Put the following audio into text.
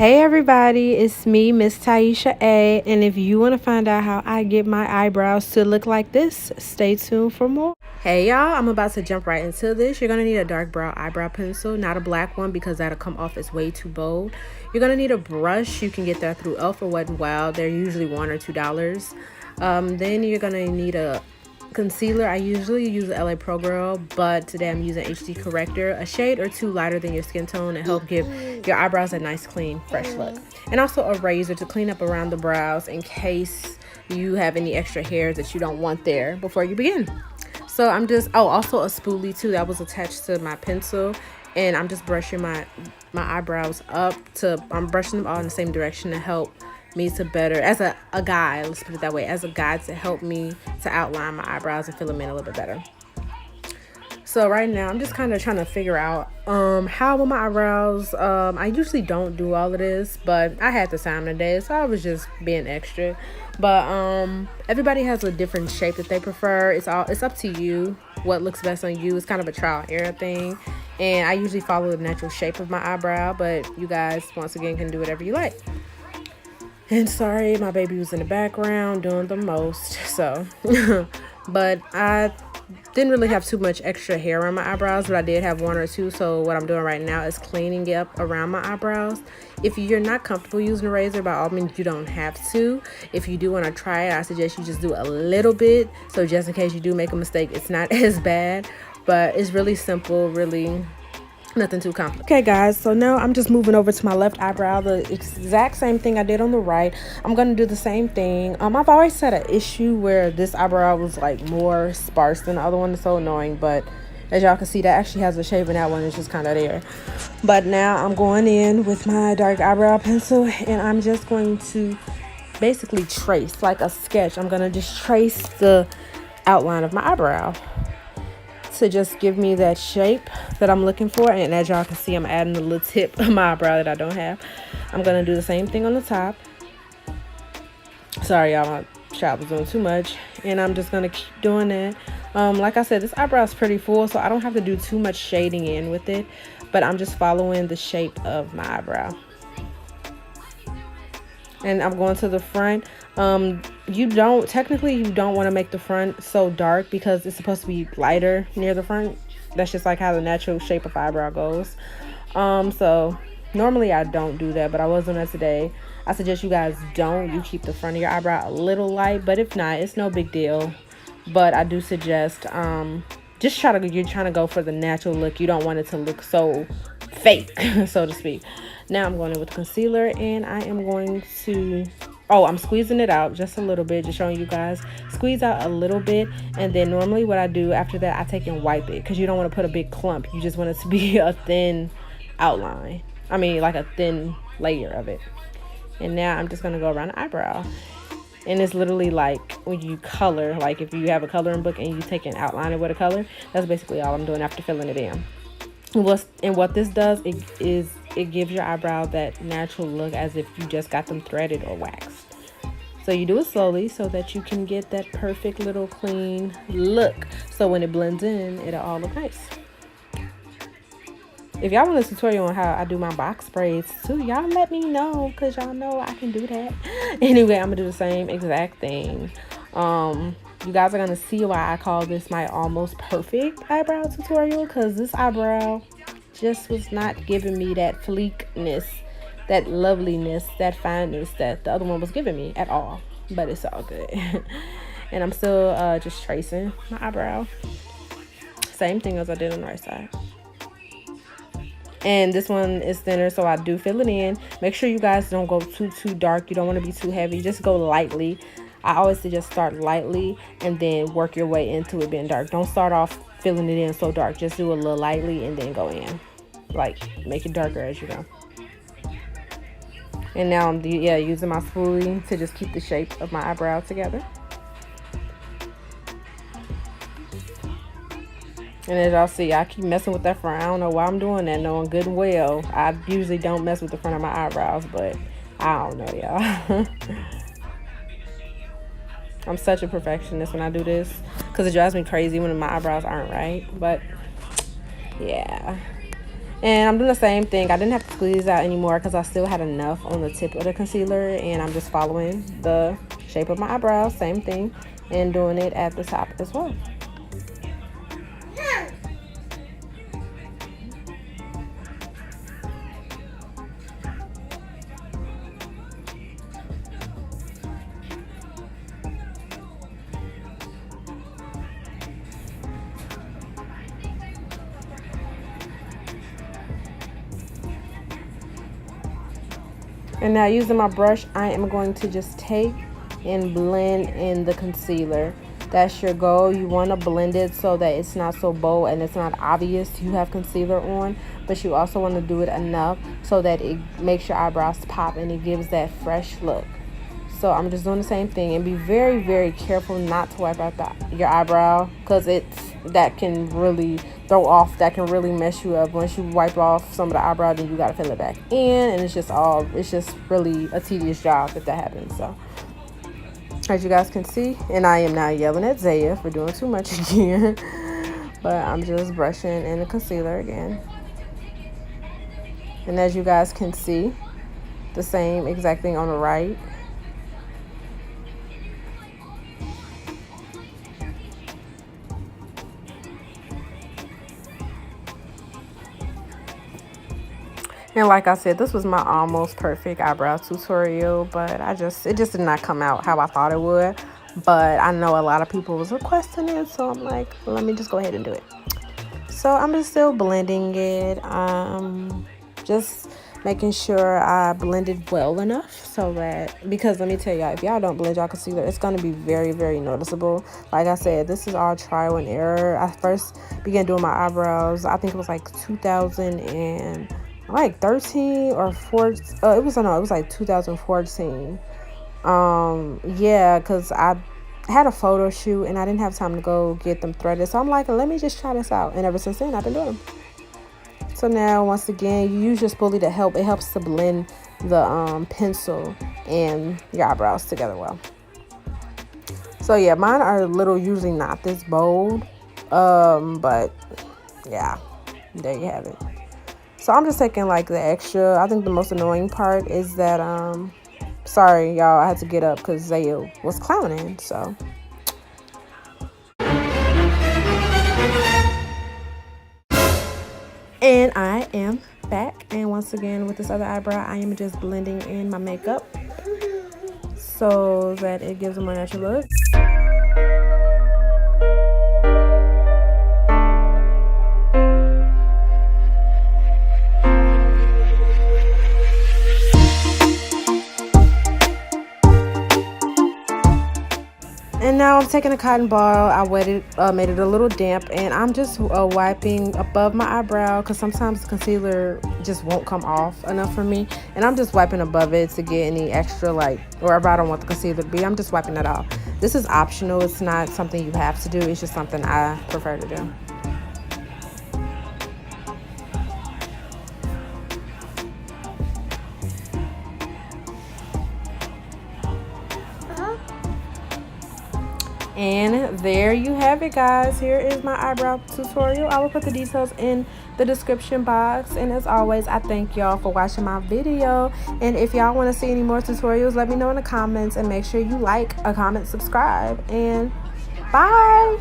Hey everybody, it's me, Miss Taisha A. And if you want to find out how I get my eyebrows to look like this, stay tuned for more. Hey y'all, I'm about to jump right into this. You're going to need a dark brown eyebrow pencil, not a black one because that'll come off as way too bold. You're going to need a brush. You can get that through Elf or Wet n Wild. They're usually $1 or $2. Then you're going to need a concealer. I usually use LA Pro Girl, but today I'm using HD Corrector, a shade or two lighter than your skin tone, to help give your eyebrows a nice, clean, fresh look. And also a razor to clean up around the brows in case you have any extra hairs that you don't want there before you begin. So I'm just, also a spoolie too that was attached to my pencil, and I'm just brushing my eyebrows up I'm brushing them all in the same direction to help me to better, as a guide, let's put it that way, as a guide to help me to outline my eyebrows and fill them in a little bit better. So right now I'm just kind of trying to figure out how with my eyebrows. I usually don't do all of this, but I had the time today, so I was just being extra. But everybody has a different shape that they prefer. It's up to you what looks best on you. It's kind of a trial and error thing, and I usually follow the natural shape of my eyebrow, but you guys once again can do whatever you like. And sorry, my baby was in the background doing the most, so but I didn't really have too much extra hair on my eyebrows, but I did have one or two. So what I'm doing right now is cleaning it up around my eyebrows. If you're not comfortable using a razor, by all means, you don't have to. If you do want to try it, I suggest you just do a little bit, so just in case you do make a mistake, it's not as bad. But it's really simple, really nothing too complicated. Okay guys, so now I'm just moving over to my left eyebrow, the exact same thing I did on the right. I'm gonna do the same thing. I've always had an issue where this eyebrow was like more sparse than the other one. It's so annoying, but as y'all can see, that actually has a shape, and that one is just kind of there. But now I'm going in with my dark eyebrow pencil, and I'm just going to basically trace like a sketch. I'm gonna just trace the outline of my eyebrow to just give me that shape that I'm looking for. And as y'all can see, I'm adding a little tip of my eyebrow that I don't have. I'm gonna do the same thing on the top. Sorry y'all, my child was doing too much, and I'm just gonna keep doing that. Like I said, this eyebrow is pretty full, so I don't have to do too much shading in with it, but I'm just following the shape of my eyebrow. And I'm going to the front. You don't want to make the front so dark because it's supposed to be lighter near the front. That's just like how the natural shape of eyebrow goes. So normally I don't do that, but I was doing that today. I suggest you guys don't. You keep the front of your eyebrow a little light, but if not, it's no big deal. But I do suggest just you're trying to go for the natural look. You don't want it to look so fake, so to speak. Now I'm going in with concealer, and I am going to, I'm squeezing it out just a little bit, just showing you guys. Squeeze out a little bit, and then normally what I do after that, I take and wipe it, because you don't want to put a big clump. You just want it to be a thin outline. I mean, like a thin layer of it. And now I'm just going to go around the eyebrow. And it's literally like when you color, like if you have a coloring book and you take an outline with a color, that's basically all I'm doing after filling it in. And what this does, it gives your eyebrow that natural look as if you just got them threaded or waxed. So you do it slowly so that you can get that perfect little clean look. So when it blends in, it'll all look nice. If y'all want a tutorial on how I do my box braids too, y'all let me know, because y'all know I can do that. Anyway, I'm gonna do the same exact thing. You guys are gonna see why I call this my almost perfect eyebrow tutorial, because this eyebrow just was not giving me that fleekness, that loveliness, that fineness that the other one was giving me at all. But it's all good. And I'm still just tracing my eyebrow, same thing as I did on the right side. And this one is thinner, so I do fill it in. Make sure you guys don't go too dark. You don't want to be too heavy. Just go lightly. I always suggest start lightly and then work your way into it being dark. Don't start off filling it in so dark. Just do a little lightly and then go in. Like, make it darker as you go. And now I'm using my spoolie to just keep the shape of my eyebrow together. And as y'all see, I keep messing with that front. I don't know why I'm doing that, knowing good and well I usually don't mess with the front of my eyebrows, but I don't know, y'all. I'm such a perfectionist when I do this, because it drives me crazy when my eyebrows aren't right. But yeah, And I'm doing the same thing. I didn't have to squeeze out anymore because I still had enough on the tip of the concealer, and I'm just following the shape of my eyebrows, same thing, and doing it at the top as well. And now using my brush, I am going to just take and blend in the concealer. That's your goal. You want to blend it so that it's not so bold and it's not obvious you have concealer on, but you also want to do it enough so that it makes your eyebrows pop and it gives that fresh look. So I'm just doing the same thing, and be very, very careful not to wipe out your eyebrow, because that can really throw off, that can really mess you up. Once you wipe off some of the eyebrow, then you got to fill it back in, and it's just really a tedious job if that happens. So as you guys can see, and I am now yelling at Zaya for doing too much again, but I'm just brushing in the concealer again. And as you guys can see, the same exact thing on the right. And like I said, this was my almost perfect eyebrow tutorial, but it just did not come out how I thought it would. But I know a lot of people was requesting it, so I'm like, let me just go ahead and do it. So I'm just still blending it, just making sure I blended well enough so that, because let me tell y'all, if y'all don't blend y'all concealer, it's going to be very, very noticeable. Like I said, this is all trial and error. I first began doing my eyebrows, I think it was like 2013 or 14. It was like 2014. Yeah, because I had a photo shoot and I didn't have time to go get them threaded, so I'm like, let me just try this out. And ever since then I've been doing them. So now once again, you use your spoolie to help. It helps to blend the pencil and your eyebrows together well. So yeah, mine are usually not this bold, but yeah, there you have it. So I'm just taking like the extra. I think the most annoying part is that sorry y'all, I had to get up because Zaya was clowning. So and I am back, and once again with this other eyebrow, I am just blending in my makeup so that it gives a more natural look. And now I'm taking a cotton ball. I made it a little damp, and I'm just wiping above my eyebrow because sometimes the concealer just won't come off enough for me. And I'm just wiping above it to get any extra, or if I don't want the concealer to be, I'm just wiping it off. This is optional. It's not something you have to do. It's just something I prefer to do. And there you have it, guys. Here is my eyebrow tutorial. I will put the details in the description box. And as always, I thank y'all for watching my video. And if y'all want to see any more tutorials, let me know in the comments. And make sure you like, comment, subscribe. And bye.